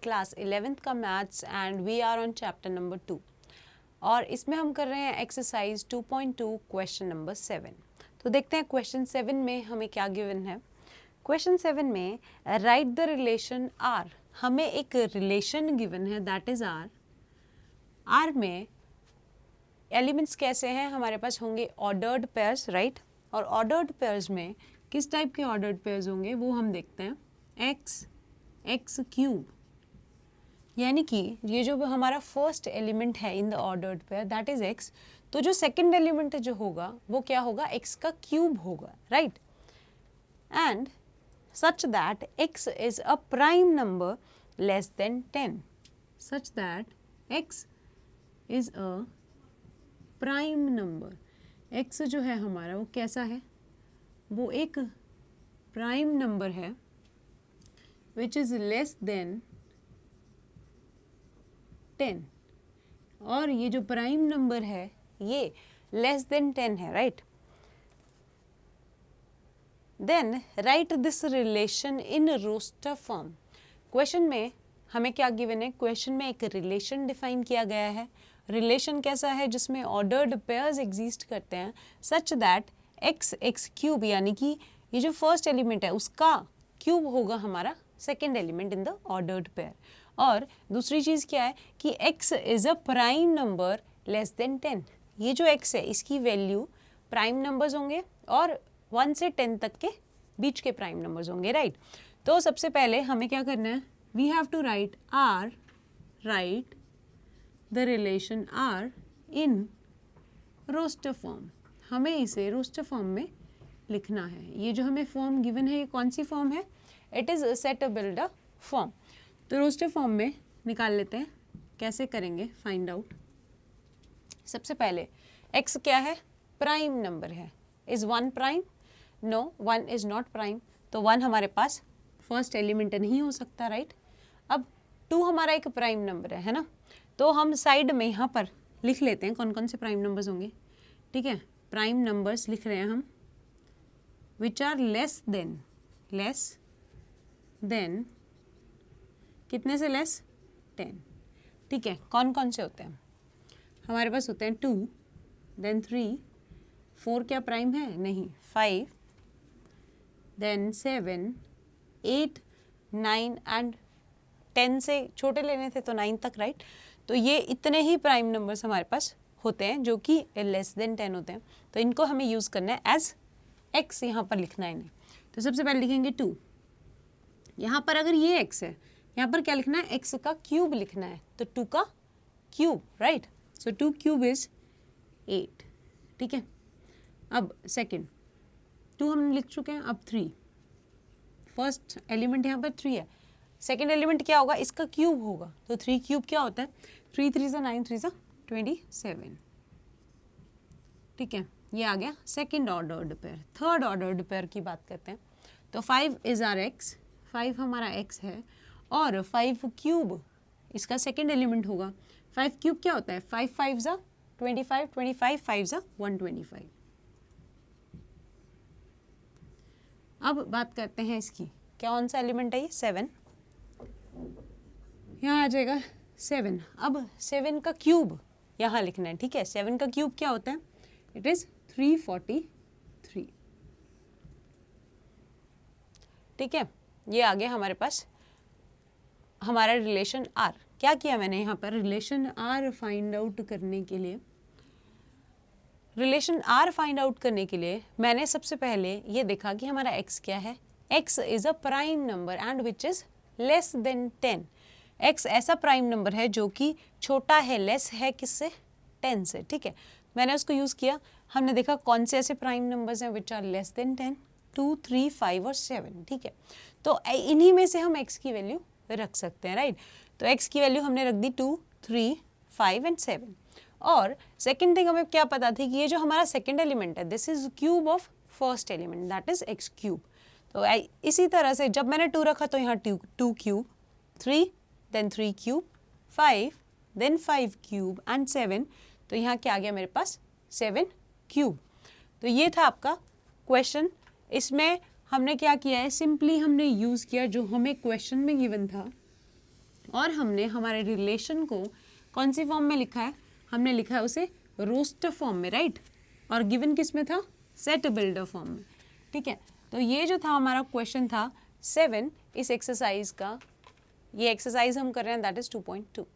Class 11th का maths and we are on chapter number 2 और इसमें हम कर रहे हैं एक्सरसाइज 2.2 क्वेश्चन नंबर 7। तो देखते हैं क्वेश्चन 7 में हमें क्या गिवन है। क्वेश्चन 7 में राइट द रिलेशन आर, हमें एक रिलेशन गिवन है दैट इज आर। आर में एलिमेंट्स कैसे हैं, हमारे पास होंगे ऑर्डर्ड पेयर्स, राइट। और ऑर्डर्ड पेयर्स में किस टाइप के ऑर्डर्ड पेयर्स होंगे वो हम देखते हैं। एक्स क्यूब, यानी कि ये जो हमारा फर्स्ट एलिमेंट है in the ordered pair that is x, तो जो सेकंड एलिमेंट जो होगा वो क्या होगा, एक्स का क्यूब होगा, right. And such that x is a prime number less than 10, such that x is a prime number. X जो है हमारा वो कैसा है, वो एक प्राइम नंबर है विच इज लेस देन 10, और ये जो प्राइम नंबर है ये लेस देन 10 है, right. Then write this relation in roster form. Question में हमें क्या गिवन है, क्वेश्चन में एक रिलेशन डिफाइन किया गया है। रिलेशन कैसा है, जिसमें ऑर्डर्ड पेयर्स एग्जिस्ट करते हैं सच दैट एक्स क्यूब, यानी कि ये जो फर्स्ट एलिमेंट है उसका क्यूब होगा हमारा second element in the ordered pair. और दूसरी चीज़ क्या है कि x is a prime number less than 10। ये जो x है इसकी वैल्यू प्राइम नंबर्स होंगे और 1 से 10 तक के बीच के प्राइम नंबर्स होंगे, राइट। तो सबसे पहले हमें क्या करना है, we have to write the relation r in roster form. हमें इसे रोस्टर फॉर्म में लिखना है। ये जो हमें फॉर्म गिवन है ये कौन सी फॉर्म है, it is set build a form. तो रोस्टर फॉर्म में निकाल लेते हैं, कैसे करेंगे फाइंड आउट। सबसे पहले x क्या है, प्राइम नंबर है। Is 1 prime, no 1 is not prime, तो 1 हमारे पास फर्स्ट एलिमेंट नहीं हो सकता, राइट। अब 2 हमारा एक प्राइम नंबर है ना, तो हम साइड में यहाँ पर लिख लेते हैं कौन कौन से प्राइम नंबर्स होंगे, ठीक है। प्राइम नंबर्स लिख रहे हैं हम विच आर लेस देन कितने से लेस, 10, ठीक है। कौन कौन से होते हैं, हमारे पास होते हैं 2, देन 3, 4 क्या प्राइम है, नहीं, 5, देन 7, 8, 9 एंड 10 से छोटे लेने थे तो 9 तक, राइट। तो ये इतने ही प्राइम नंबर्स हमारे पास होते हैं जो कि लेस देन 10 होते हैं। तो इनको हमें यूज़ करना है एज एक्स, यहाँ पर लिखना है इन्हें। तो सबसे पहले लिखेंगे 2, यहाँ पर अगर ये एक्स है यहाँ पर क्या लिखना है, एक्स का क्यूब लिखना है, तो 2 का cube, right. So 2 cube is 8, ठीक है। अब सेकंड 2 हम लिख चुके हैं, अब 3, फर्स्ट एलिमेंट यहाँ पर 3 है, सेकंड एलिमेंट क्या होगा, इसका क्यूब होगा, तो 3 क्यूब क्या होता है, 3 3 सा 9, 3 सा 27, ठीक है। ये आ गया second ordered pair. Third ordered pair की बात करते हैं, तो 5 इज आर एक्स, 5 हमारा एक्स है, और 5 क्यूब इसका सेकेंड एलिमेंट होगा। 5 क्यूब क्या होता है, 5 5 ज़ा 25, 25 5 ज़ा 125। अब बात करते हैं इसकी, क्या कौन सा एलिमेंट है ये, 7, यहाँ आ जाएगा 7। अब 7 का क्यूब यहाँ लिखना है, ठीक है। 7 का क्यूब क्या होता है, इट इज़ 343, ठीक है। ये आ गया हमारे पास हमारा रिलेशन आर। क्या किया मैंने यहाँ पर, रिलेशन आर फाइंड आउट करने के लिए, रिलेशन आर फाइंड आउट करने के लिए मैंने सबसे पहले ये देखा कि हमारा एक्स क्या है, x is a prime number and which is less than 10। X ऐसा प्राइम नंबर है जो कि छोटा है, लेस है किससे, 10 से, ठीक है। मैंने उसको यूज़ किया, हमने देखा कौन से ऐसे प्राइम नंबर्स हैं विच आर लेस देन 10, 2, 3, 5 और 7, ठीक है। तो इन्हीं में से हम एक्स की वैल्यू रख सकते हैं, राइट। तो x की वैल्यू हमने रख दी 2, 3, 5 एंड 7। और सेकेंड थिंग हमें क्या पता थी कि ये जो हमारा सेकेंड एलिमेंट है this is cube of first element that is x cube. तो इसी तरह से जब मैंने 2 रखा तो यहाँ 2 cube, 3 then 3 cube, 5 then 5 cube and 7, तो यहाँ क्या आ गया मेरे पास 7 क्यूब। तो ये था आपका क्वेश्चन। इसमें हमने क्या किया है, सिंपली हमने यूज़ किया जो हमें क्वेश्चन में गिवन था और हमने हमारे रिलेशन को कौन सी फॉर्म में लिखा है, हमने लिखा है उसे रोस्टर फॉर्म में, राइट, और गिवन किस में था, सेट बिल्डर फॉर्म में, ठीक है। तो ये जो था हमारा क्वेश्चन था 7 इस एक्सरसाइज का, ये एक्सरसाइज हम कर रहे हैं दैट इज 2.2।